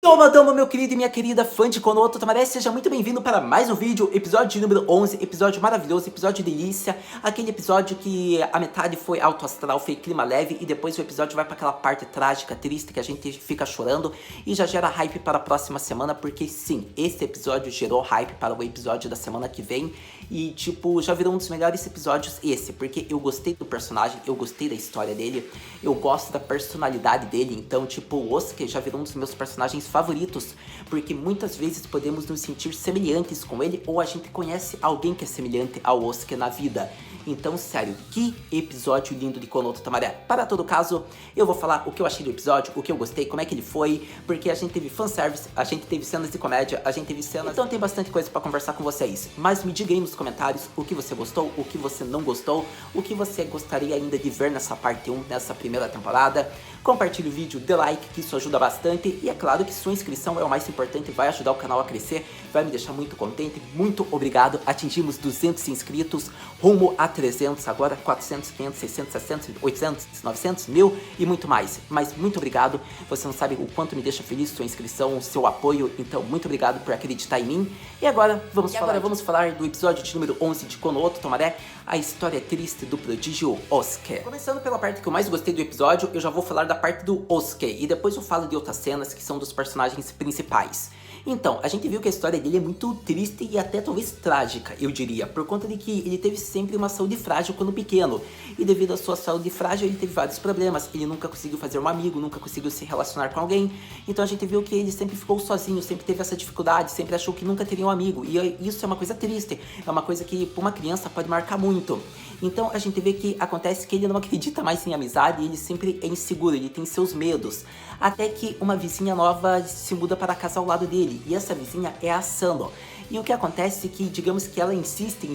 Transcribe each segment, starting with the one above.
Toma, meu querido e minha querida fã de Konoha Ototamare, seja muito bem-vindo para mais um vídeo, episódio número 11, episódio maravilhoso, episódio delícia, aquele episódio que a metade foi alto astral, foi clima leve e depois o episódio vai para aquela parte trágica, triste, que a gente fica chorando e já gera hype para a próxima semana, porque sim, esse episódio gerou hype para o episódio da semana que vem e tipo, já virou um dos melhores episódios esse, porque eu gostei do personagem, eu gostei da história dele, eu gosto da personalidade dele, então tipo, o Osuke já virou um dos meus personagens favoritos, porque muitas vezes podemos nos sentir semelhantes com ele ou a gente conhece alguém que é semelhante ao Osuke na vida. Então, sério, que episódio lindo de Konoha Ototamare. Para todo caso, eu vou falar o que eu achei do episódio, o que eu gostei, como é que ele foi, porque a gente teve fanservice, a gente teve cenas de comédia, a gente teve cenas... Então tem bastante coisa pra conversar com vocês. Mas me diga aí nos comentários o que você gostou, o que você não gostou, o que você gostaria ainda de ver nessa parte 1, nessa primeira temporada. Compartilhe o vídeo, dê like, que isso ajuda bastante. E é claro que sua inscrição é o mais importante, vai ajudar o canal a crescer, vai me deixar muito contente. Muito obrigado, atingimos 200 inscritos, rumo a 300, agora 400, 500, 600, 700, 800, 900, 1000 e muito mais. Mas muito obrigado, você não sabe o quanto me deixa feliz sua inscrição, seu apoio, então muito obrigado por acreditar em mim. E agora vamos falar do episódio de número 11 de Konoha Ototamare, a história triste do prodígio Osuke. Começando pela parte que eu mais gostei do episódio, eu já vou falar da parte do Osuke e depois eu falo de outras cenas que são dos personagens principais. Então, a gente viu que a história dele é muito triste e até talvez trágica, eu diria, por conta de que ele teve sempre uma saúde frágil quando pequeno, e devido à sua saúde frágil ele teve vários problemas, ele nunca conseguiu fazer um amigo, nunca conseguiu se relacionar com alguém, então a gente viu que ele sempre ficou sozinho, sempre teve essa dificuldade, sempre achou que nunca teria um amigo, e isso é uma coisa triste, é uma coisa que para uma criança pode marcar muito. Então a gente vê que acontece que ele não acredita mais em amizade, ele sempre é inseguro, ele tem seus medos, até que uma vizinha nova se muda para a casa ao lado dele, e essa vizinha é a Asano. E o que acontece é que, digamos que ela insiste,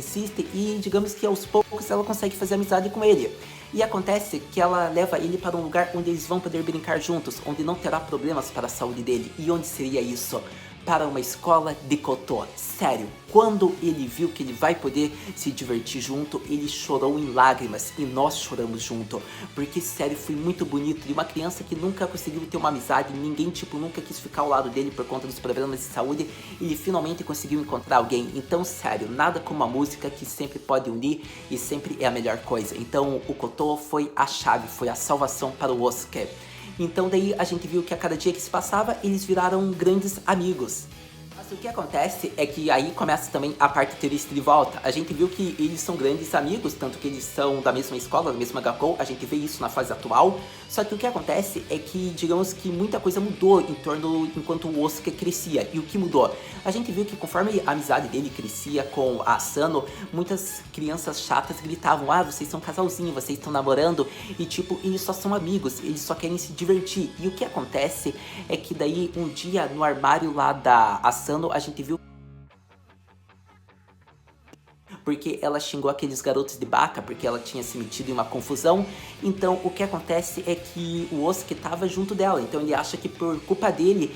e digamos que aos poucos ela consegue fazer amizade com ele. E acontece que ela leva ele para um lugar onde eles vão poder brincar juntos, onde não terá problemas para a saúde dele. E onde seria isso? Para uma escola de Koto. Sério, quando ele viu que ele vai poder se divertir junto, ele chorou em lágrimas e nós choramos junto, porque sério, foi muito bonito. De uma criança que nunca conseguiu ter uma amizade, ninguém tipo nunca quis ficar ao lado dele por conta dos problemas de saúde, ele finalmente conseguiu encontrar alguém. Então sério, nada como a música que sempre pode unir e sempre é a melhor coisa. Então o Koto foi a chave, foi a salvação para o Osuke. Então daí a gente viu que a cada dia que se passava, eles viraram grandes amigos. Mas o que acontece é que aí começa também a parte triste de volta. A gente viu que eles são grandes amigos, tanto que eles são da mesma escola, da mesma Gakkou, a gente vê isso na fase atual. Só que o que acontece é que, digamos que muita coisa mudou em torno enquanto o Osuke crescia. E o que mudou? A gente viu que conforme a amizade dele crescia com a Asano, muitas crianças chatas gritavam: ah, vocês são um casalzinho, vocês estão namorando, e tipo, eles só são amigos, eles só querem se divertir. E o que acontece é que daí um dia no armário lá da Asano, a gente viu porque ela xingou aqueles garotos de Baka, porque ela tinha se metido em uma confusão. Então o que acontece é que o Osuke estava junto dela, então ele acha que por culpa dele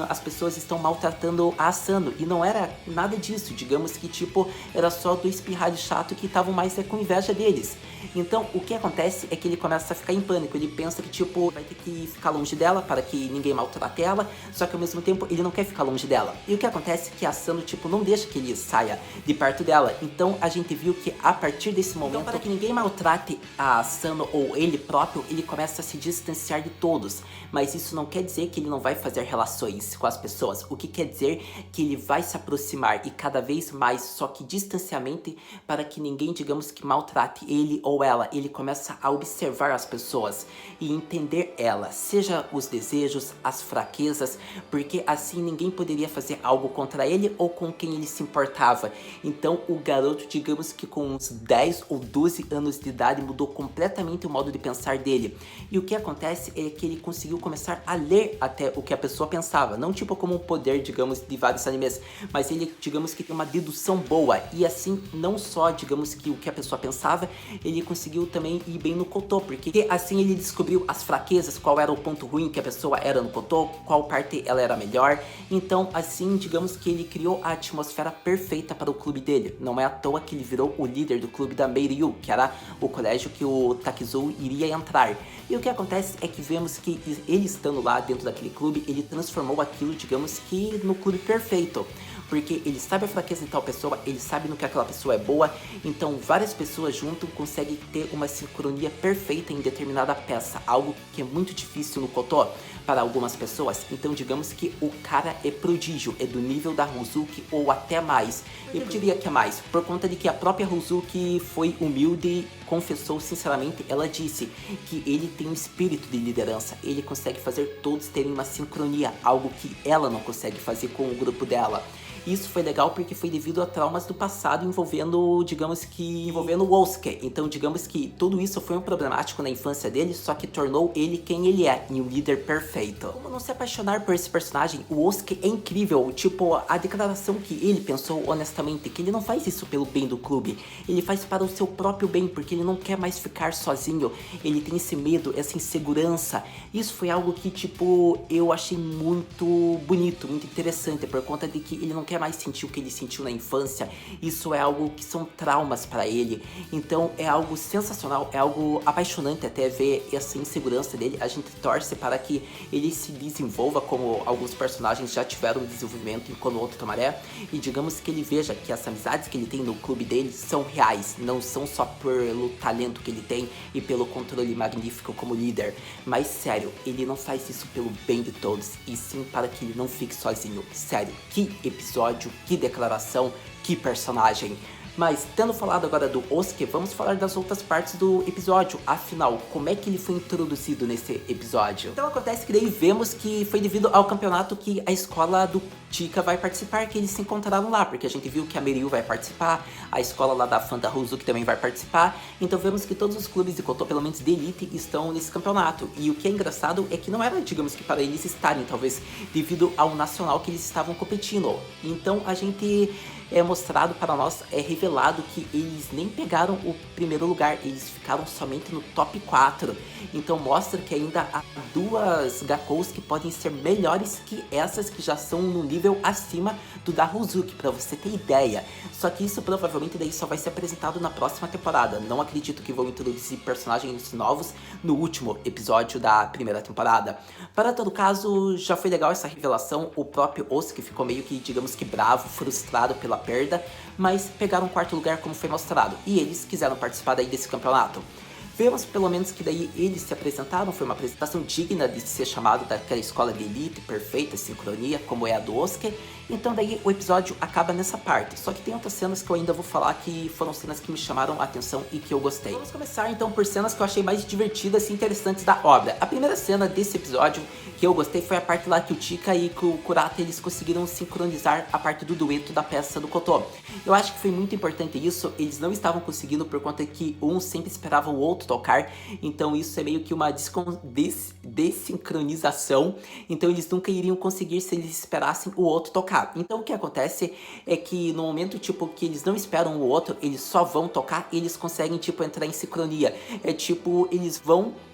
as pessoas estão maltratando a Asano, e não era nada disso, digamos que tipo, era só dois pirralhos chato que estavam mais com inveja deles. Então o que acontece é que ele começa a ficar em pânico, ele pensa que tipo, vai ter que ficar longe dela para que ninguém maltrate ela, só que ao mesmo tempo ele não quer ficar longe dela. E o que acontece é que a Asano tipo, não deixa que ele saia de perto dela. Então a gente viu que a partir desse momento, para que ninguém maltrate a Asano ou ele próprio, ele começa a se distanciar de todos. Mas isso não quer dizer que ele não vai fazer relações com as pessoas. O que quer dizer que ele vai se aproximar e cada vez mais, só que distanciamento, para que ninguém, digamos que maltrate ele ou ela. Ele começa a observar as pessoas e entender elas, seja os desejos, as fraquezas, porque assim ninguém poderia fazer algo contra ele ou com quem ele se importava. Então o garoto, digamos que com uns 10 ou 12 anos de idade, mudou completamente o modo de pensar dele. E o que acontece é que ele conseguiu começar a ler até o que a pessoa pensava, não tipo como um poder, digamos, de vários animes, mas ele, digamos que tem uma dedução boa, e assim, não só, digamos que o que a pessoa pensava, ele conseguiu também ir bem no Koto, porque assim ele descobriu as fraquezas, qual era o ponto ruim que a pessoa era no Koto, qual parte ela era melhor. Então assim, digamos que ele criou a atmosfera perfeita para o clube dele. Não é à toa que ele virou o líder do clube da Meiryu, que era o colégio que o Takizo iria entrar. E o que acontece é que vemos que ele estando lá dentro daquele clube, ele transformou aquilo, digamos que, no clube perfeito. Porque ele sabe a fraqueza de tal pessoa, ele sabe no que aquela pessoa é boa, então várias pessoas junto conseguem ter uma sincronia perfeita em determinada peça, algo que é muito difícil no Koto para algumas pessoas. Então digamos que o cara é prodígio, é do nível da Hozuki ou até mais. Eu diria que é mais, por conta de que a própria Hozuki foi humilde e confessou sinceramente, ela disse que ele tem um espírito de liderança, ele consegue fazer todos terem uma sincronia, algo que ela não consegue fazer com o grupo dela. Isso foi legal porque foi devido a traumas do passado envolvendo, digamos que, envolvendo o Osuke. Então, digamos que tudo isso foi um problemático na infância dele, só que tornou ele quem ele é, e um líder perfeito. Como não se apaixonar por esse personagem? O Osuke é incrível, tipo, a declaração que ele pensou honestamente, que ele não faz isso pelo bem do clube, ele faz para o seu próprio bem, porque ele não quer mais ficar sozinho, ele tem esse medo, essa insegurança. Isso foi algo que, tipo, eu achei muito bonito, muito interessante, por conta de que ele não quer mais sentir o que ele sentiu na infância. Isso é algo que são traumas para ele, então é algo sensacional, é algo apaixonante até ver essa insegurança dele. A gente torce para que ele se desenvolva como alguns personagens já tiveram desenvolvimento em Konoha Tomaré, e digamos que ele veja que as amizades que ele tem no clube dele são reais, não são só pelo talento que ele tem e pelo controle magnífico como líder, mas sério, ele não faz isso pelo bem de todos, e sim para que ele não fique sozinho. Sério, que episódio, que declaração, que personagem. Mas, tendo falado agora do Osuke, vamos falar das outras partes do episódio. Afinal, como é que ele foi introduzido nesse episódio? Então acontece que daí vemos que foi devido ao campeonato que a escola do Chika vai participar, que eles se encontraram lá, porque a gente viu que a Meiryu vai participar, a escola lá da Fanta Hozuki também vai participar, então vemos que todos os clubes de Koto, pelo menos de elite, estão nesse campeonato. E o que é engraçado é que não era, digamos que para eles estarem, talvez devido ao nacional que eles estavam competindo. Então a gente é mostrado para nós, é revelado que eles nem pegaram o primeiro lugar, eles ficaram somente no top 4. Então mostra que ainda há duas Gakous que podem ser melhores que essas que já são no nível acima do da Hozuki, para você ter ideia. Só que isso provavelmente daí só vai ser apresentado na próxima temporada. Não acredito que vão introduzir personagens novos no último episódio da primeira temporada. Para todo caso, já foi legal essa revelação. O próprio Osuke ficou meio que, digamos que bravo, frustrado pela perda, mas pegaram o quarto lugar como foi mostrado, e eles quiseram participar daí desse campeonato. Vemos pelo menos que daí eles se apresentaram, foi uma apresentação digna de ser chamado daquela escola de elite, perfeita, sincronia, como é a do Osuke. Então daí o episódio acaba nessa parte, só que tem outras cenas que eu ainda vou falar que foram cenas que me chamaram a atenção e que eu gostei. Vamos começar então por cenas que eu achei mais divertidas e interessantes da obra. A primeira cena desse episódio que eu gostei foi a parte lá que o Chika e que o Kurata eles conseguiram sincronizar a parte do dueto da peça do Koto. Eu acho que foi muito importante isso, eles não estavam conseguindo por conta que um sempre esperava o outro tocar, então isso é meio que uma desincronização, então eles nunca iriam conseguir se eles esperassem o outro tocar. Então o que acontece é que no momento tipo que eles não esperam o outro, eles só vão tocar e eles conseguem tipo entrar em sincronia. É tipo, eles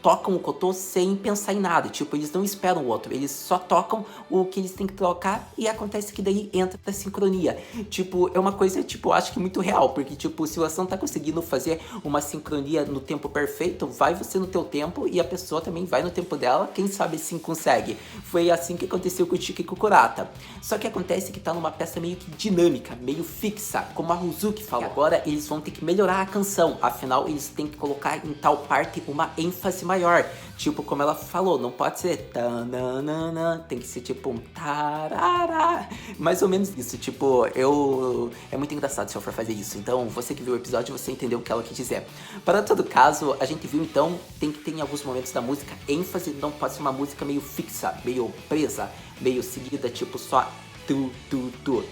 tocam o Koto sem pensar em nada, tipo, eles não esperam o outro, eles só tocam o que eles têm que tocar e acontece que daí entra a sincronia. Tipo, é uma coisa, tipo, acho que muito real, porque tipo, se você não tá conseguindo fazer uma sincronia no tempo perfeito, vai você no teu tempo e a pessoa também vai no tempo dela, quem sabe sim consegue. Foi assim que aconteceu com o Chika e com o Kurata. Só que acontece que tá numa peça meio que dinâmica, meio fixa, como a Hozuki falou. Agora eles vão ter que melhorar a canção, afinal eles têm que colocar em tal parte uma ênfase maior, tipo como ela falou, não pode ser tananana, tem que ser tipo um tarará, mais ou menos isso, tipo, é muito engraçado se eu for fazer isso, então você que viu o episódio, você entendeu o que ela quis dizer. Para todo caso, a gente viu então, tem que ter em alguns momentos da música ênfase, não pode ser uma música meio fixa, meio presa, meio seguida, tipo só tu,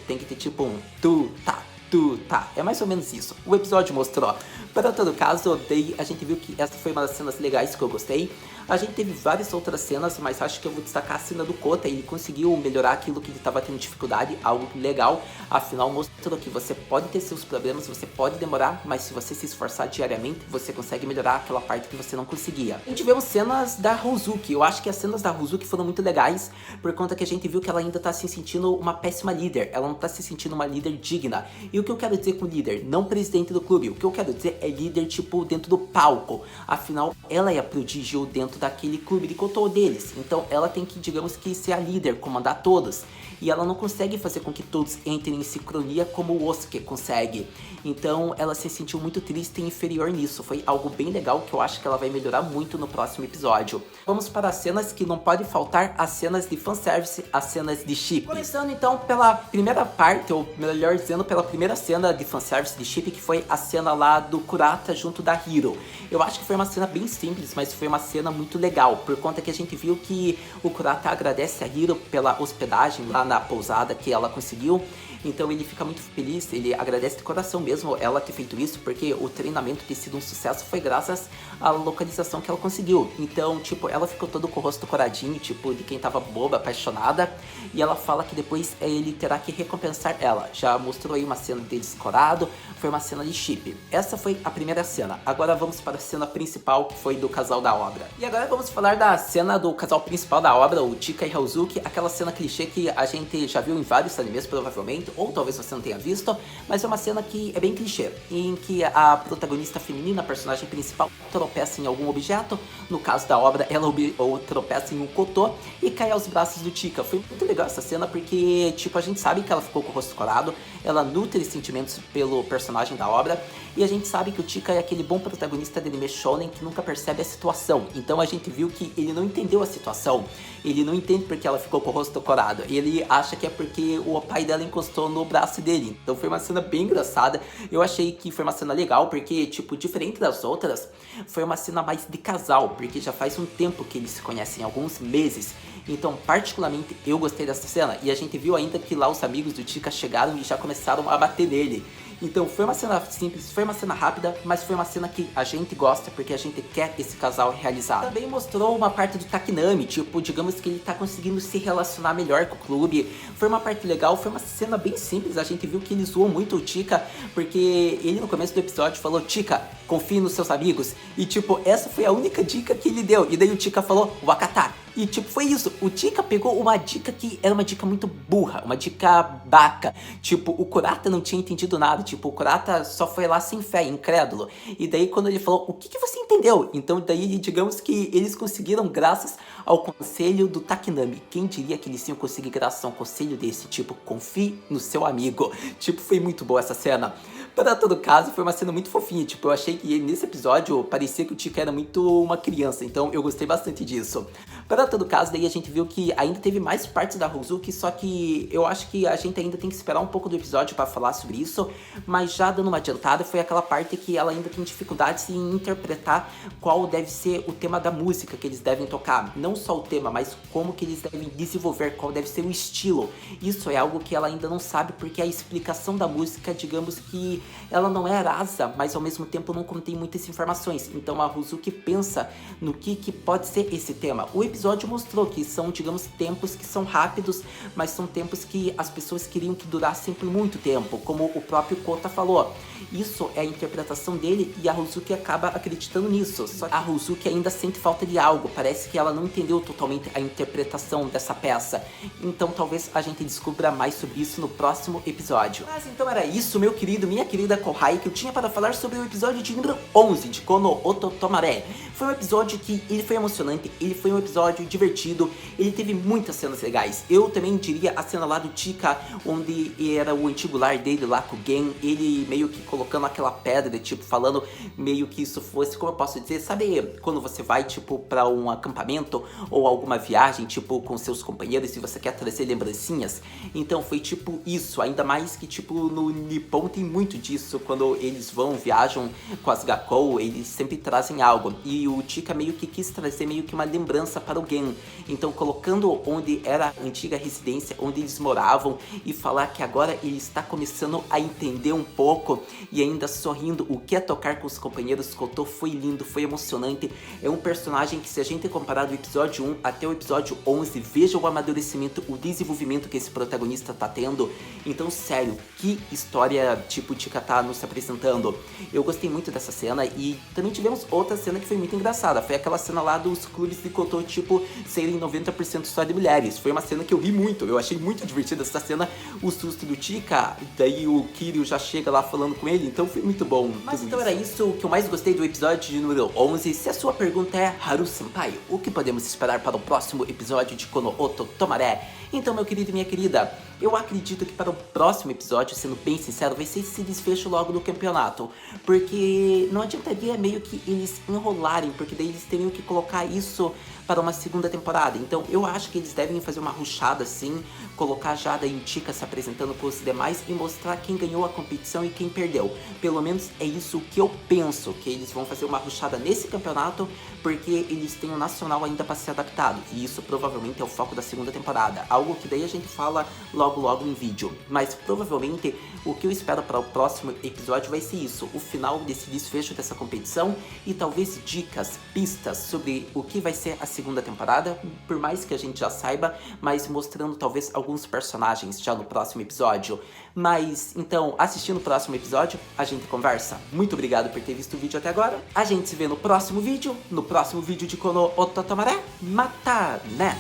tem que ter tipo um tu, tá, é mais ou menos isso. O episódio mostrou. Para todo caso, daí a gente viu que essa foi uma das cenas legais que eu gostei. A gente teve várias outras cenas, mas acho que eu vou destacar a cena do Kota. Ele conseguiu melhorar aquilo que ele estava tendo dificuldade, algo legal. Afinal, mostrou que você pode ter seus problemas, você pode demorar, mas se você se esforçar diariamente, você consegue melhorar aquela parte que você não conseguia. A gente vê cenas da Hozuki. Eu acho que as cenas da Hozuki foram muito legais, por conta que a gente viu que ela ainda tá se sentindo uma péssima líder. Ela não tá se sentindo uma líder digna. E o que eu quero dizer com líder? Não presidente do clube. O que eu quero dizer é líder, tipo, dentro do palco. Afinal, ela é a prodígio dentro daquele clube de Kotou deles. Então, ela tem que, digamos que, ser a líder, comandar todos. E ela não consegue fazer com que todos entrem em sincronia como o Osuke consegue. Então ela se sentiu muito triste e inferior nisso. Foi algo bem legal que eu acho que ela vai melhorar muito no próximo episódio. Vamos para as cenas que não podem faltar, as cenas de fanservice, as cenas de chip. Começando então pela primeira parte, ou melhor dizendo, pela primeira cena de fanservice de chip, que foi a cena lá do Kurata junto da Hiro. Eu acho que foi uma cena bem simples, mas foi uma cena muito legal, por conta que a gente viu que o Kurata agradece a Hiro pela hospedagem lá na pousada que ela conseguiu. Então ele fica muito feliz, ele agradece de coração mesmo ela ter feito isso, porque o treinamento ter sido um sucesso foi graças à localização que ela conseguiu. Então, tipo, ela ficou todo com o rosto coradinho, tipo, de quem tava boba, apaixonada, e ela fala que depois ele terá que recompensar ela. Já mostrou aí uma cena deles corado, foi uma cena de chip. Essa foi a primeira cena. Agora vamos para a cena principal, que foi do casal da obra. E agora vamos falar da cena do casal principal da obra, o Chika e Hozuki, aquela cena clichê que a gente já viu em vários animes, provavelmente, ou talvez você não tenha visto, mas é uma cena que é bem clichê, em que a protagonista feminina, a personagem principal, tropeça em algum objeto, no caso da obra, ela ou tropeça em um Kotô e cai aos braços do Chika. Foi muito legal essa cena, porque, tipo, a gente sabe que ela ficou com o rosto corado, ela nutre sentimentos pelo personagem da obra, e a gente sabe que o Chika é aquele bom protagonista de anime shonen que nunca percebe a situação. Então a gente viu que ele não entendeu a situação, ele não entende porque ela ficou com o rosto corado, ele acha que é porque o pai dela encostou no braço dele. Então foi uma cena bem engraçada, eu achei que foi uma cena legal, porque, tipo, diferente das outras, foi uma cena mais de casal, porque já faz um tempo que eles se conhecem, alguns meses. Então, particularmente, eu gostei dessa cena, e a gente viu ainda que lá os amigos do Chika chegaram e já começaram a bater nele. Então foi uma cena simples, foi uma cena rápida, mas foi uma cena que a gente gosta porque a gente quer esse casal realizado. Também mostrou uma parte do Takinami, tipo, digamos que ele tá conseguindo se relacionar melhor com o clube. Foi uma parte legal, foi uma cena bem simples, a gente viu que ele zoou muito o Chika, porque ele no começo do episódio falou: Chika, confie nos seus amigos. E tipo, essa foi a única dica que ele deu. E daí o Chika falou: Wakata. E tipo, foi isso, o Chika pegou uma dica que era uma dica muito burra, uma dica baca. Tipo, o Kurata não tinha entendido nada, tipo, o Kurata só foi lá sem fé, incrédulo. E daí quando ele falou: o que você entendeu? Então daí, digamos que eles conseguiram graças ao conselho do Takinami. Quem diria que eles iam conseguir graças a um conselho desse tipo? Confie no seu amigo. Tipo, foi muito boa essa cena. Para todo caso, foi uma cena muito fofinha. Tipo, eu achei que nesse episódio parecia que o Chika era muito uma criança, então eu gostei bastante disso. Para todo caso, daí a gente viu que ainda teve mais partes da Hozuki, só que eu acho que a gente ainda tem que esperar um pouco do episódio para falar sobre isso, mas já dando uma adiantada, foi aquela parte que ela ainda tem dificuldades em interpretar qual deve ser o tema da música que eles devem tocar. Não só o tema, mas como que eles devem desenvolver, qual deve ser o estilo. Isso é algo que ela ainda não sabe, porque a explicação da música, digamos que ela não é rasa, mas ao mesmo tempo não contém muitas informações. Então a Hozuki pensa no que pode ser esse tema. O episódio mostrou que são, digamos, tempos que são rápidos, mas são tempos que as pessoas queriam que durassem por muito tempo, como o próprio Kota falou. Isso é a interpretação dele e a Hozuki acaba acreditando nisso. Só que a Hozuki ainda sente falta de algo, parece que ela não entendeu totalmente a interpretação dessa peça. Então talvez a gente descubra mais sobre isso no próximo episódio. Mas então era isso, meu querido, minha querida Kohai, que eu tinha para falar sobre o episódio de número 11 de Kono Ototomare. Foi um episódio que ele foi emocionante, ele foi um episódio divertido, ele teve muitas cenas legais. Eu também diria a cena lá do Chika, onde era o antigo lar dele lá com o Gen, ele meio que colocando aquela pedra, tipo, falando meio que isso fosse, como eu posso dizer, sabe quando você vai, tipo, pra um acampamento ou alguma viagem, tipo, com seus companheiros e você quer trazer lembrancinhas? Então foi tipo isso, ainda mais que, tipo, no Nippon tem muito disso, quando eles vão, viajam com as Gakkou, eles sempre trazem algo. E o Chika meio que quis trazer meio que uma lembrança para para o Gen. Então colocando onde era a antiga residência, onde eles moravam, e falar que agora ele está começando a entender um pouco e ainda sorrindo o que é tocar com os companheiros Kotô foi lindo, foi emocionante. É um personagem que, se a gente comparar do episódio 1 até o episódio 11, veja o amadurecimento, o desenvolvimento que esse protagonista tá tendo. Então, sério, que história tipo Tika tá nos apresentando. Eu gostei muito dessa cena e também tivemos outra cena que foi muito engraçada. Foi aquela cena lá dos clubes de Kotô, tipo, serem 90% só de mulheres. Foi uma cena que eu ri muito, eu achei muito divertida essa cena, o susto do Tika, daí o Kiryu já chega lá falando com ele, então foi muito bom. Mas então era isso que eu mais gostei do episódio de número 11. Se a sua pergunta é, Haru-senpai, o que podemos esperar para o próximo episódio de Kono Oto Tomare? Então, meu querido e minha querida, eu acredito que para o próximo episódio, sendo bem sincero, vai ser esse desfecho logo do campeonato. Porque não adiantaria meio que eles enrolarem, porque daí eles teriam que colocar isso para uma segunda temporada. Então eu acho que eles devem fazer uma rushada assim, colocar Jada e o Tika se apresentando com os demais e mostrar quem ganhou a competição e quem perdeu. Pelo menos é isso que eu penso, que eles vão fazer uma rushada nesse campeonato, porque eles têm o nacional ainda para ser adaptado. E isso provavelmente é o foco da segunda temporada. Algo que daí a gente fala logo em vídeo. Mas provavelmente o que eu espero para o próximo episódio vai ser isso. O final desse desfecho dessa competição e talvez dicas, pistas sobre o que vai ser a segunda temporada. Por mais que a gente já saiba, mas mostrando talvez alguns personagens já no próximo episódio. Mas então, assistindo o próximo episódio, a gente conversa. Muito obrigado por ter visto o vídeo até agora. A gente se vê no próximo vídeo de Kono Oto Tomare. Mata, né?